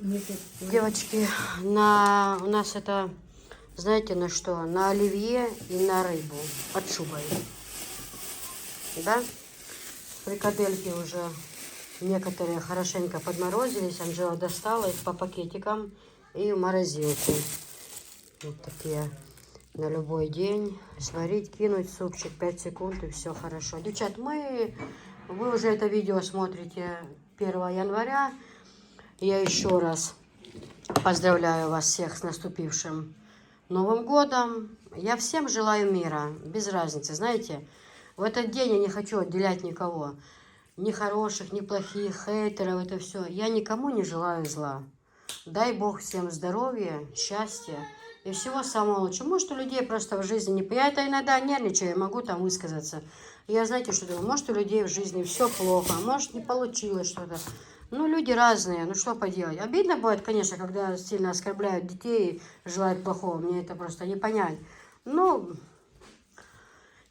Девочки, у нас это, знаете, на что? На оливье и на рыбу под шубой. Да? Фрикадельки уже некоторые хорошенько подморозились. Анжела достала их по пакетикам и в морозилку. Вот такие на любой день. Сварить, кинуть супчик 5 секунд и все хорошо. Девчат, вы уже это видео смотрите 1 января. Я еще раз поздравляю вас всех с наступившим Новым годом. Я всем желаю мира, без разницы. Знаете, в этот день я не хочу отделять никого. Ни хороших, ни плохих, хейтеров, это все. Я никому не желаю зла. Дай Бог всем здоровья, счастья и всего самого лучшего. Может, у людей просто в жизни не... Я это иногда нервничаю, могу там высказаться. Я, знаете, что думаю? Может, у людей в жизни все плохо, может, не получилось что-то. Ну, люди разные, ну что поделать. Обидно будет, конечно, когда сильно оскорбляют детей и желают плохого. Мне это просто не понять. Ну,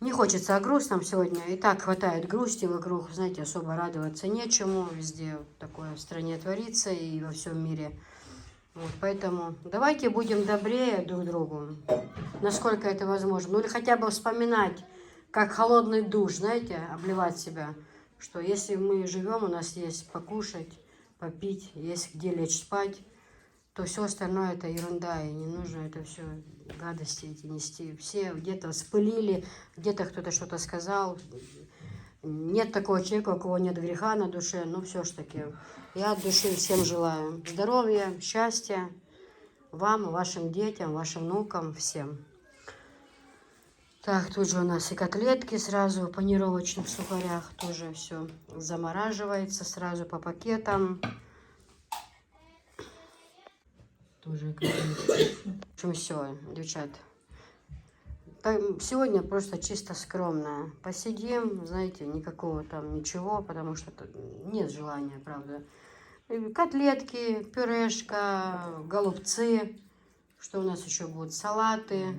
не хочется о грустном сегодня. И так хватает грусти вокруг. Знаете, особо радоваться нечему. Везде такое в стране творится и во всем мире. Вот, поэтому давайте будем добрее друг другу, насколько это возможно. Ну или хотя бы вспоминать, как холодный душ, знаете, обливать себя. Что если мы живем, у нас есть покушать, попить, есть где лечь спать, то все остальное это ерунда, и не нужно это все гадости эти нести. Все где-то вспылили, где-то кто-то что-то сказал. Нет такого человека, у кого нет греха на душе, но все ж таки. Я от души всем желаю здоровья, счастья вам, вашим детям, вашим внукам, всем. Так, тут же у нас и котлетки сразу в панировочных сухарях, тоже все замораживается сразу по пакетам. Тоже котлетки. В общем, все, девчат. Сегодня просто чисто скромно. Посидим, знаете, никакого там ничего, потому что нет желания, правда. Котлетки, пюрешка, голубцы. Что у нас еще будет? Салаты,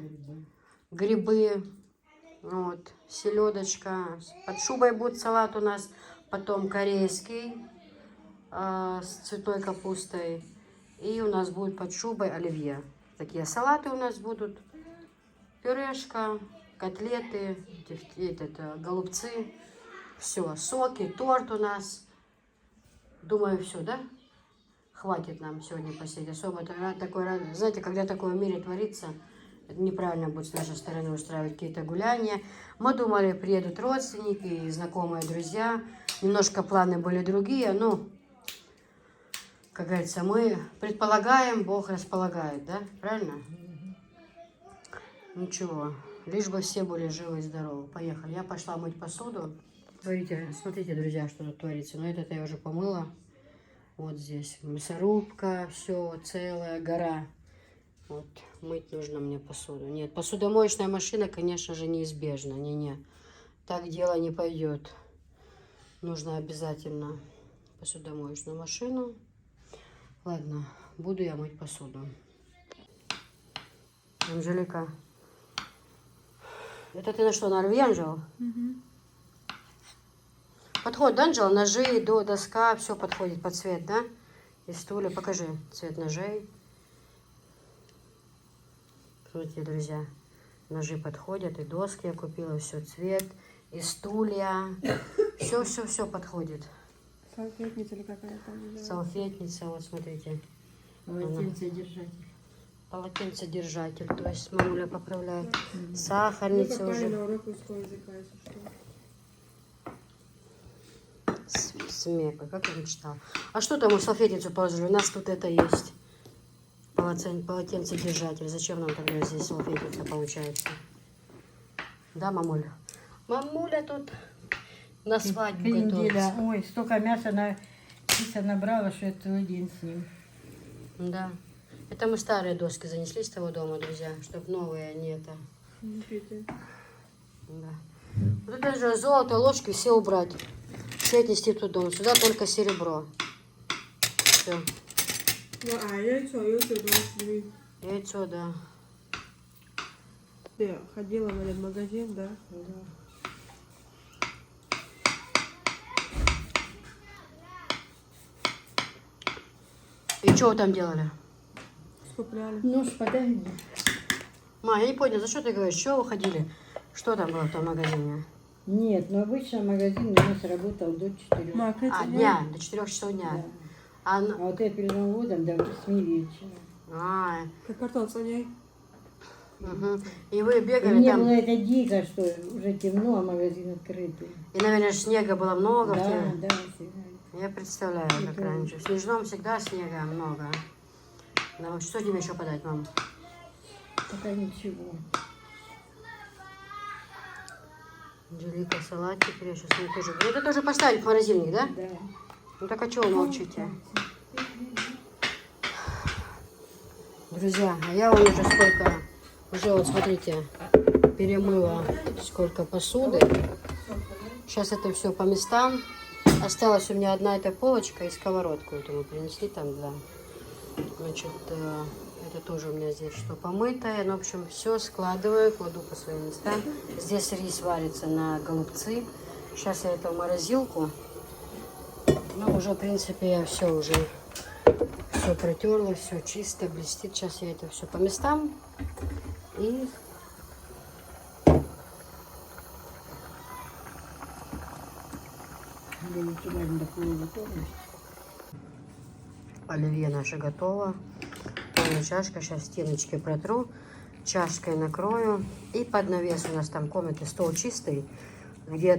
грибы, вот, селедочка. Под шубой будет салат у нас. Потом корейский с цветной капустой. И у нас будет под шубой оливье. Такие салаты у нас будут. Пюрешка, котлеты, голубцы. Все, соки, торт у нас. Думаю, все, да? Хватит нам сегодня посидеть. Особо такой, знаете, когда такое в мире творится, это неправильно будет с нашей стороны устраивать какие-то гуляния. Мы думали, приедут родственники и знакомые, друзья. Немножко планы были другие, но, как говорится, мы предполагаем, Бог располагает, да? Правильно? Ничего, лишь бы все были живы и здоровы. Поехали. Я пошла мыть посуду. Смотрите, друзья, что тут творится. Но это я уже помыла. Вот здесь мясорубка, все, целая гора. Вот, мыть нужно мне посуду. Нет, посудомоечная машина, конечно же, неизбежна. Не-не, так дело не пойдет. Нужно обязательно посудомоечную машину. Ладно, буду я мыть посуду. Анжелика, это ты на что, на оливье, Анжела? Угу. Подходит, да, Анжела? Ножи, доска, все подходит под цвет, да? И стулья. Покажи цвет ножей. Смотрите, друзья, ножи подходят, и доски я купила, все, цвет, и стулья. Все подходит. Салфетница или какая-то? Салфетница, вот смотрите. Полотенцедержатель. Полотенцедержатель, то есть мамуля поправляет. Сахарница уже. На урок русского языка, если что. Смека, как я мечтала. А что там, салфетницу положили? У нас тут это есть. Полотенцедержатель. Зачем нам тогда здесь салфетница получается? Да, мамуля? Мамуля тут на свадьбу готовится. Ой, столько мяса набрала, что это целый день с ним. Да. Это мы старые доски занесли с того дома, друзья, чтобы новые, а не это. Да. Вот это же золото, ложки все убрать. Все отнести в тот дом. Сюда только серебро. Все. Ну, яйцо должны. Яйцо, да. Ты ходила в этот магазин, да? Да. И что вы там делали? Скупляли. Нож подай мне. Ма, я не понял, за что ты говоришь? Что вы ходили? Что там было в том магазине? Нет, но обычно магазин у нас работал до 4. Ма, А, дня, до 4 часов дня. Да. А, А вот я перед Новым годом до 8 вечера. а, Как картон слоняй. угу. И вы И бегали мне там, было это дико, что уже темно, а магазин открытый. и, наверное, снега было много. в Да, те- да, всегда. Я представляю, как Это- раньше. В Снежном всегда снега много. Ну, что тебе еще подать, мам? Пока ничего. Анжелика, салатик, я сейчас мне тоже... Ну, это тоже поставить в морозильник, да? Да. Ну, так а чего вы молчите? Друзья, а я уже сколько... Уже вот, смотрите, перемыла сколько посуды. Сейчас это все по местам. Осталась у меня одна эта полочка и сковородку. Это мы принесли там для... Значит, это тоже у меня здесь что помытое. Ну, в общем, все складываю, кладу по своим местам. Здесь рис варится на голубцы. Сейчас я это в морозилку. Ну, уже, в принципе, я все уже все протерла, все чисто, блестит. Сейчас я это все по местам. И Блин, сюда до полуготовности. оливье наше готово. Полная чашка. Сейчас стеночки протру. Чашкой накрою. И под навес у нас там комнаты, стол чистый. Где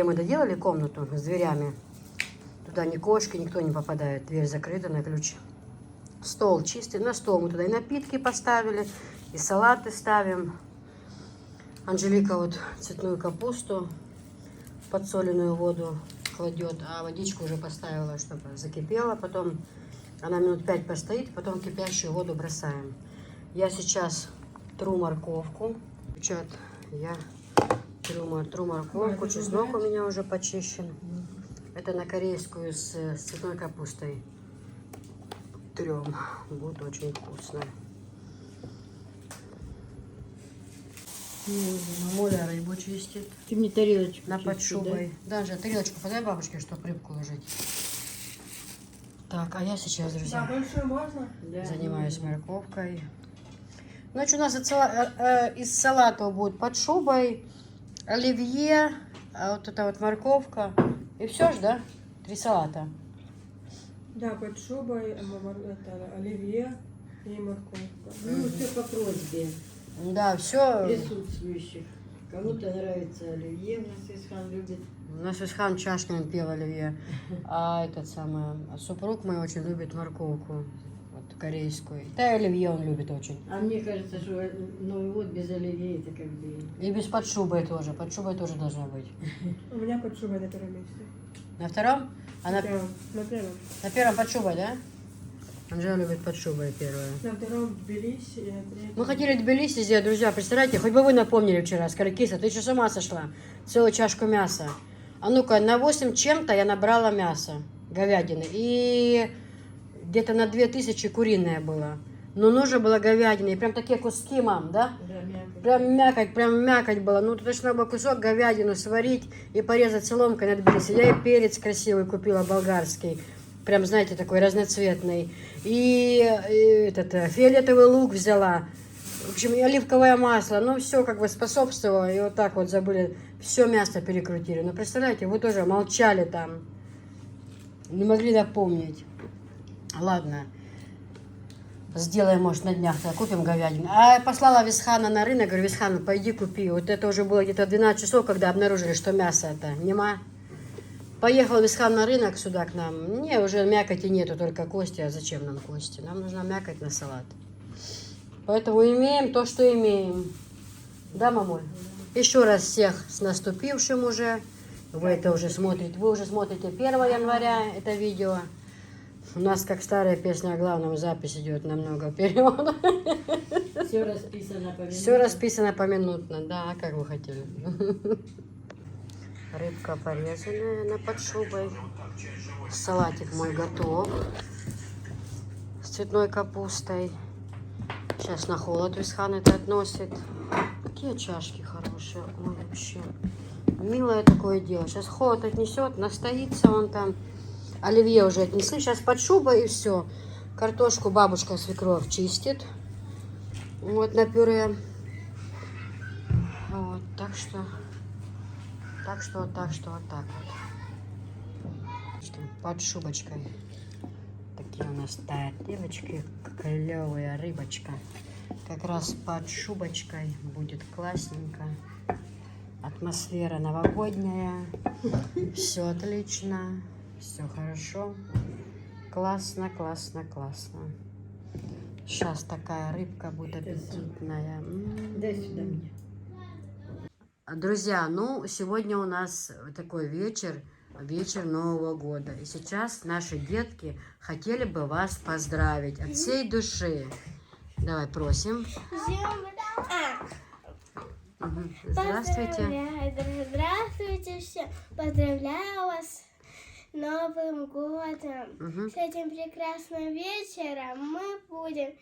мы доделали комнату с дверями. Туда ни кошки, никто не попадает. Дверь закрыта на ключ. Стол чистый. На стол мы туда и напитки поставили, и салаты ставим. Анжелика вот цветную капусту в подсоленную воду кладет, а водичку уже поставила, чтобы закипела. Потом она минут 5 постоит, потом кипящую воду бросаем. Я сейчас тру морковку. Девчат, я тру морковку. Чеснок у меня уже почищен. Это на корейскую с цветной капустой. Трем. Будет очень вкусно. Мамуля рыбу чистит. Ты мне тарелочку На чистишь, под шубой. Даже тарелочку подай бабушке, чтобы рыбку ложить. Так, а я сейчас, Да, друзья, большую можно? Да? занимаюсь морковкой. Значит, у нас из салата будет под шубой, оливье, а вот это вот морковка. И все ж, да? 3 салата. Да, под шубой, это оливье и морковка. Ну, все по просьбе Да, все. присутствующих. Кому-то нравится оливье, у нас Исхан любит. У нас Исхан чашками пил оливье. А этот самый супруг мой очень любит морковку. Вот корейскую. Да, и оливье он любит очень. А мне кажется, что Новый год без оливье это как бы... И без под шубой тоже. Под шубой тоже должна быть. У меня под шубой на первом месте. На втором? А на, На первом. на первом под шубой, да? Анжела любит под шубой первую. На втором Тбилиси и на третьем. Мы хотели в Тбилиси сделать, друзья, представляете, хоть бы вы напомнили вчера, Скорокиса, ты что, с ума сошла? Целую чашку мяса. А ну-ка, на 8 чем-то я набрала мясо, говядины. И где-то на 2000 куриное было. Но нужно было говядины. И прям такие куски, мам, да? Да, мягко. Прям мякоть была. Ну, точно было кусок говядину сварить и порезать соломкой на Тбилиси. Я и перец красивый купила, болгарский. Прям, знаете, такой разноцветный. И этот фиолетовый лук взяла. В общем, и оливковое масло. Ну, все как бы способствовало. И вот так вот забыли. Все мясо перекрутили. Ну, представляете, вы тоже молчали там. Не могли напомнить. Ладно. Сделаем, может, на днях-то купим говядину. А послала Висхана на рынок. Говорю, Висхан, пойди купи. Вот это уже было где-то 12 часов, когда обнаружили, что мясо это нема. Поехал Висхан на рынок сюда к нам. Не, уже мякоти нету, только кости. А зачем нам кости? Нам нужна мякоть на салат. Поэтому имеем то, что имеем. Да, мамуль? Еще раз всех с наступившим уже. Вы это уже смотрите. Вы уже смотрите 1 января это видео. У нас, как старая песня о главном, запись идет намного вперед. Все расписано по Все расписано поминутно. Да, как вы хотели. Рыбка порезанная на под шубой. Салатик мой готов. С цветной капустой. Сейчас на холод Висхан это относит. Какие чашки хорошие. Ой, вообще. Милое такое дело. Сейчас холод отнесет, настоится он там. Оливье уже отнесли. Сейчас под шубой и все. Картошку бабушка свекровь чистит. Вот на пюре. Вот, так что вот так вот. Что, под шубочкой. Такие у нас тарелочки, клевая рыбочка. Как раз под шубочкой будет классненько. Атмосфера новогодняя. Все отлично. Все хорошо. Классно, классно, классно. Сейчас такая рыбка будет аппетитная. Дай сюда мне. Друзья, ну, сегодня у нас такой вечер Нового года. И сейчас наши детки хотели бы вас поздравить от всей души. Давай, просим. Здравствуйте. Здравствуйте все. Поздравляю вас с Новым годом. С этим прекрасным вечером мы будем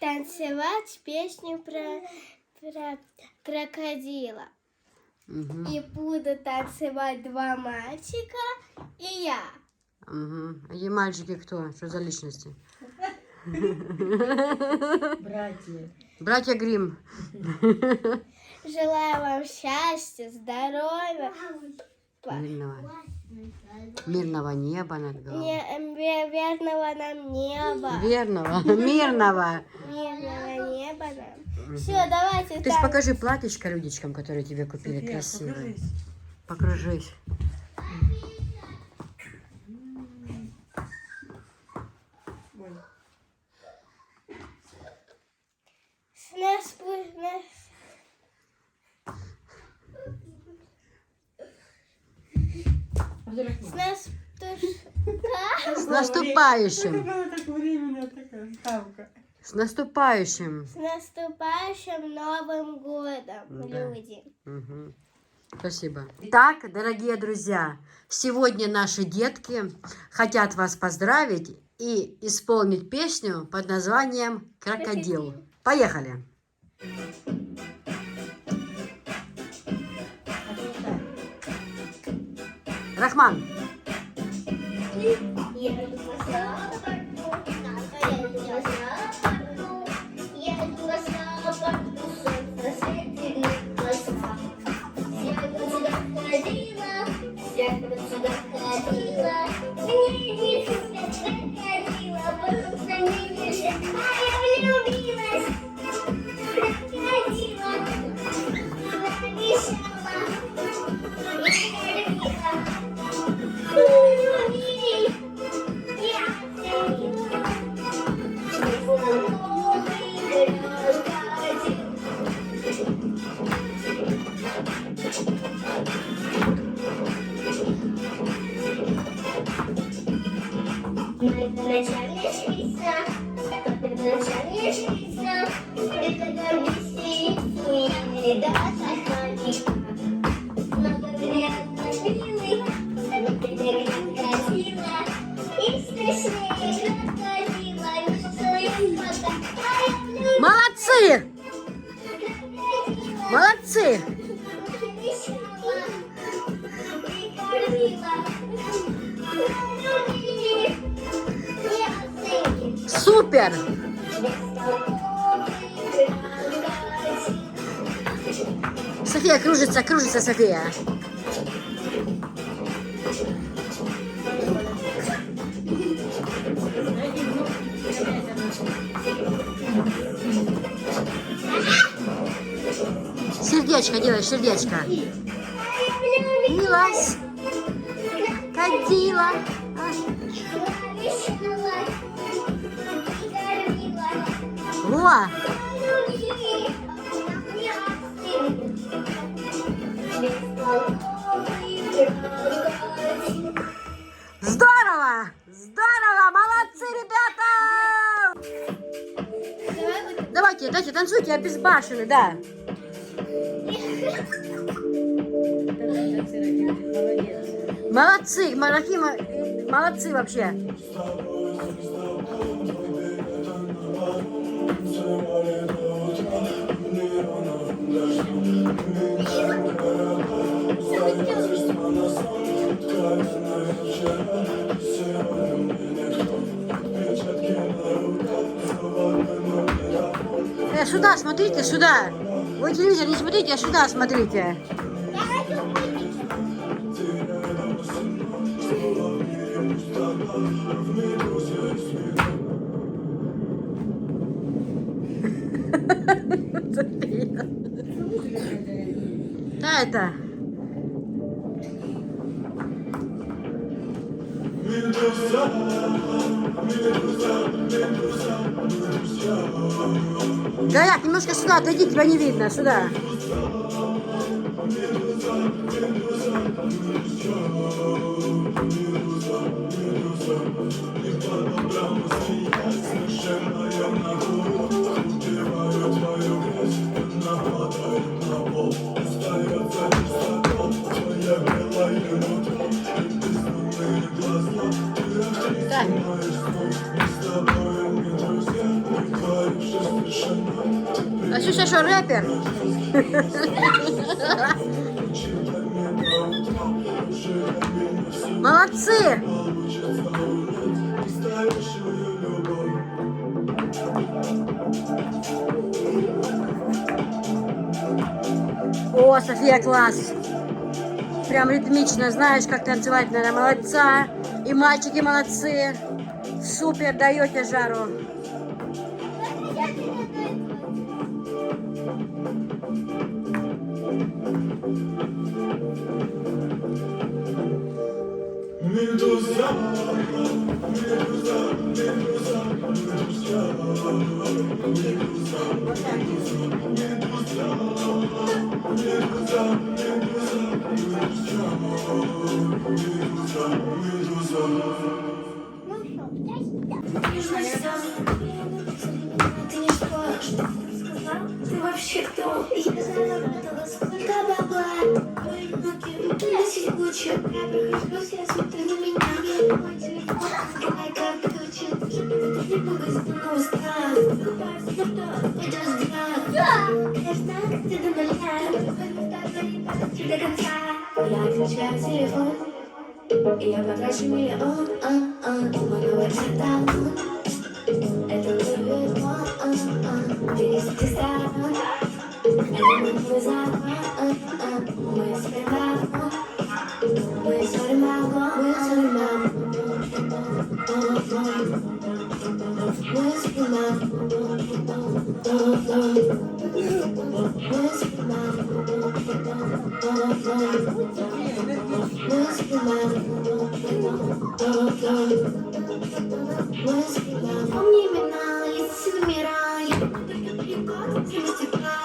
танцевать песню про крокодила. И будут танцевать два мальчика и я. И мальчики кто? Что за личности? Братья. Братья Гримм. Желаю вам счастья, здоровья, Мирного неба над головой. верного нам неба. Мирного Неба нам. Все, давайте. Ты ж покажи платьишко людичкам, которые тебе купили, София, красивые. покажись. Покружись. Ой. С наступающим! Какая так временная такая ставка. С наступающим! С наступающим Новым годом, Да. люди. Спасибо. Итак, дорогие друзья, сегодня наши детки хотят вас поздравить и исполнить песню под названием «Крокодил». Поехали! Рахман! Молодцы! Молодцы! Супер! София кружится, кружится, София. Сердечко делай, сердечко. Милась. Кадила. Во! Здорово! Здорово! Молодцы, ребята! Давайте, танцуйте, обезбашены, да. Молодцы, Марахима, молодцы вообще. сюда смотрите, сюда. Вы телевизор не смотрите, а сюда смотрите. Я хочу мультики. Да, это. Горяк, немножко сюда, отойди, тебя не видно, сюда. Так. А Сюша что, рэпер? Молодцы! О, София, класс! Прям ритмично, знаешь, как танцевать надо. Молодца! И мальчики молодцы! Супер, даете жару! Ты не споришь, что сказал? Ты вообще кто? Я заработала сколько бабла. Твои ноги носить Гуччи. Я прохожусь, я смотрю на меня. Мой телефон, лайка включен. Ты немного устал. Купаюсь, ну что, пойдешь взгляд. Я знаю, как ты до нуля. До конца. Я отключаю телефон. И я потрачу миллион. Мой новый телефон. Это вызовет мой, пересети сторон. Это мой новый закон, мой сперва. Мы ссорим балкон, мы ссорим балкон. Мы спим Помни имена, лица мира. Я только перекот, все стекла.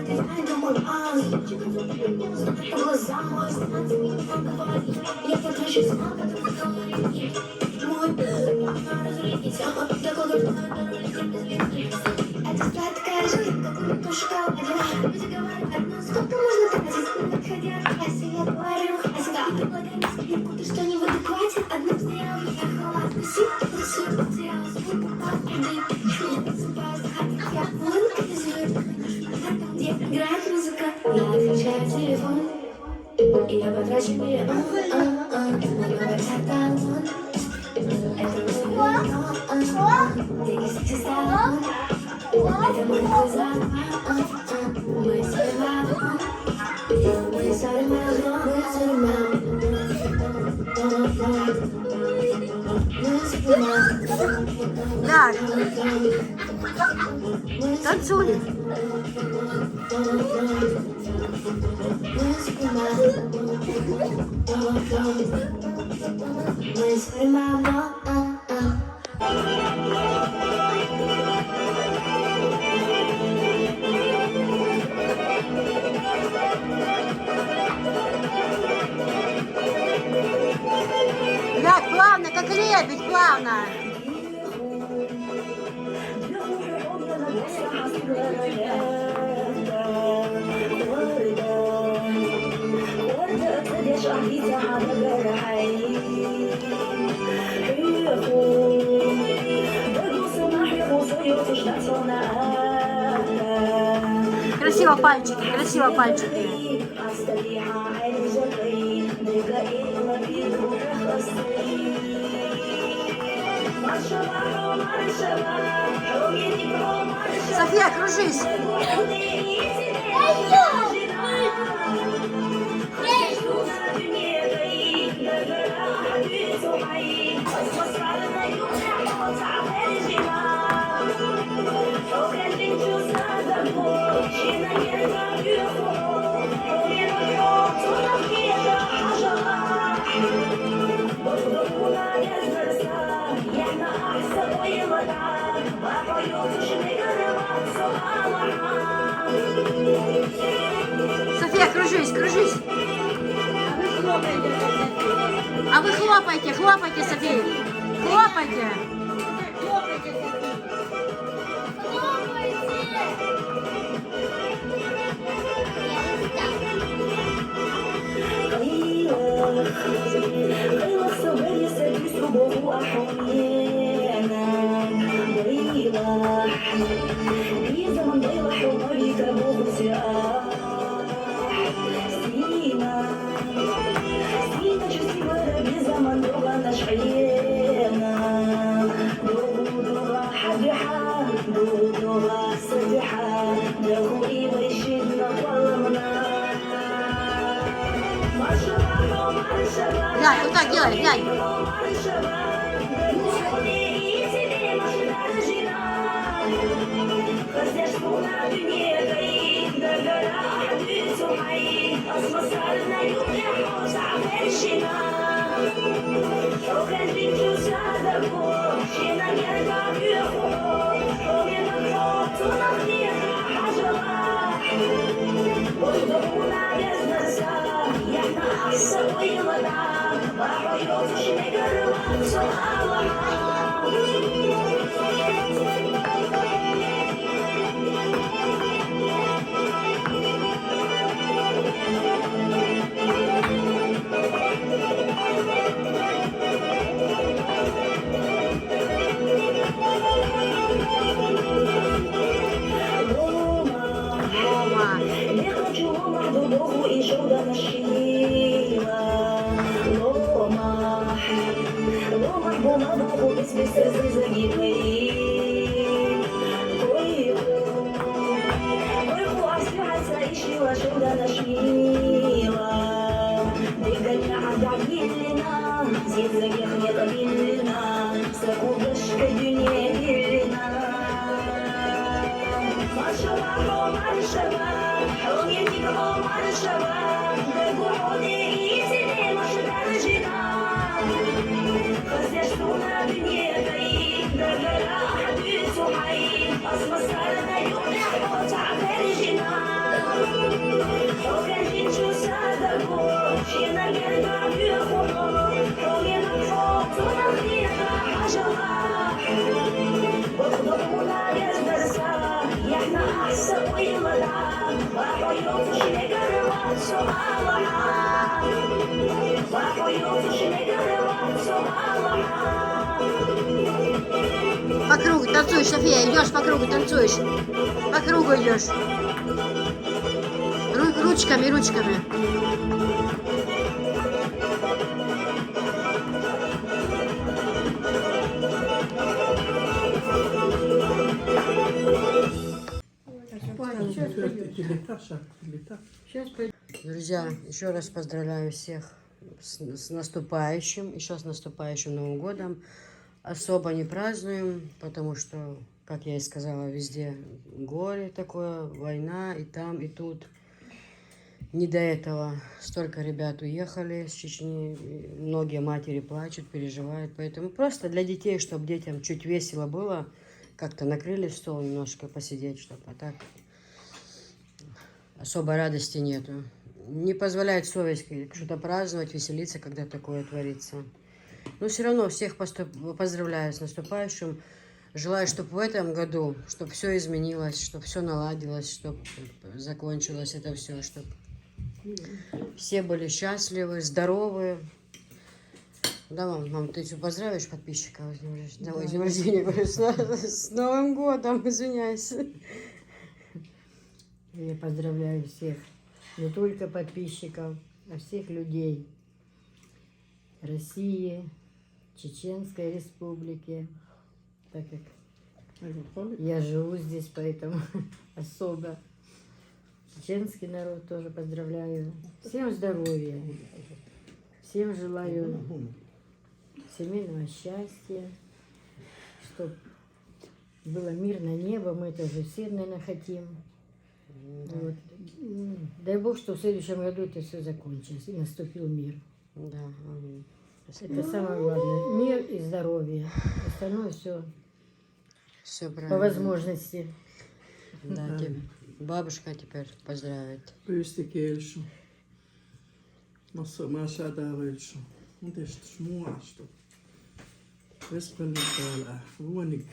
Ты знаешь, думаю, не узнать по глазам. Мой станц, не говори. Я потрачу снова, потом говори. Мой разрядить, такой гордой. Это сладкая жизнь, как будто шоколад. Люди говорят одно, сколько можно тратить. Подходя к кассе, я говорю, а всегда предлагаю на скидку. Ты что, не в адеквате? Одна стояла, уехала, отпустить. Рисую, потеряла свой показ, продаю. Я просыпаюсь, хотя я монетизирую. Там, где играет музыка, я отключаю телефон. И я потрачу миллион, на любой каталон. Это мой пересети сторон. Это мой новый закон, мы сперва. Мы ссорим балкон, мы ссорим балкон. Мы спим Так, танцуй. Мы ссорим балкон. Так, плавно, как лебедь, плавно. Красиво пальчики, красиво пальчики. София, кружись. София, кружись, кружись. А вы хлопайте, хлопайте, София. Хлопайте. Глянь, вот так делай, глянь. Рома. Не хочу ломах дорогу і жовда нашила. Ломах, бо на Богу без сльози загибли. Койку освягаться і шила жовда нашила. Дыгanya adamilina, зигзагах не кабинина, сакубашка дюне биллина. Маршава, маршава, огненникова маршава, дорогоны и тебе машина рожена. Хозяйство на дне таит, до горах бьются мои, осмысленная юная охота бережена. Огонь чувства дорогой, щена герда бьюхоно, огненна фото на хлеба ожила. Водому бездорса, як на асової вода, бабою шнегарова совала. Бабою шнегарова совала. По кругу танцуешь, София, идешь по кругу, танцуешь. По кругу идешь. Ручками, ручками. Друзья, еще раз поздравляю всех с наступающим, еще с наступающим Новым годом. Особо не празднуем, потому что, как я и сказала, везде горе такое, война и там, и тут. Не до этого. Столько ребят уехали с Чечни, и многие матери плачут, переживают. Поэтому просто для детей, чтобы детям чуть весело было, как-то накрыли стол немножко посидеть, чтобы, а так особой радости нету. Не позволяет совесть что-то праздновать, веселиться, когда такое творится. Но все равно всех поздравляю с наступающим. Желаю, чтобы в этом году, чтобы все изменилось, чтобы все наладилось, чтобы закончилось это все, чтобы все были счастливы, здоровы. Да, мам, ты что, поздравишь подписчиков с днем рождения? Давай, с днем рождения, говорю, с Новым годом, извиняюсь. Я поздравляю всех, не только подписчиков, а всех людей России, Чеченской Республики, так как Алкоголик. я живу здесь, поэтому особо. Женский народ тоже поздравляю. Всем здоровья. Всем желаю семейного счастья, чтобы было мирное небо, мы тоже все, наверное, хотим. Вот. Дай Бог, что в следующем году это все закончилось и наступил мир. Да. Аминь. Это самое главное. Мир и здоровье. Остальное все Все по правильно. возможности. Да, бабушка теперь поздравит. Pyysti kielsu. Massa taavelsu. Miten muastu? Vespanni täällä. Vuonik.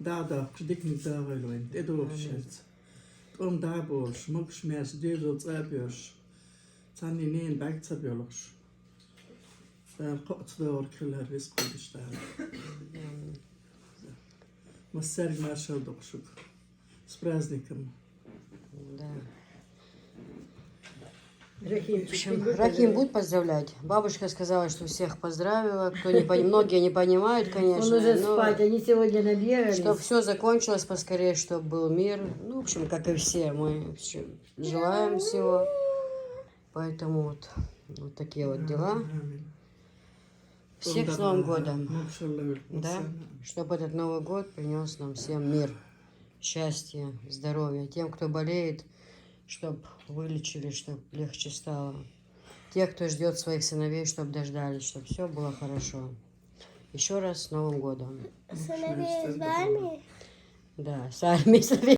Daada, kdikni taaveluin. Edukset. Om daabos. Moks mies dyvult ääpios. Tanni niin päktsäpiolus. Täällä kotsdoor kyllä viskudis täällä. Массерг нашел докшук. С праздником. Да. В Рахимчик, общем, ты будешь Рахим поздравлять? будет поздравлять. Бабушка сказала, что всех поздравила. Кто не многие не понимают, конечно. Он уже но спать, они сегодня набегались. чтобы все закончилось поскорее, чтобы был мир. Ну, в общем, как и все, мы желаем всего. Поэтому вот такие вот дела. Всех с Новым годом. Да? Чтобы этот Новый год принес нам всем мир, счастье, здоровье. Тем, кто болеет, чтобы вылечили, чтобы легче стало. Тех, кто ждет своих сыновей, чтобы дождались, чтобы все было хорошо. Еще раз с Новым годом. Сыновей с вами? Да, с армией.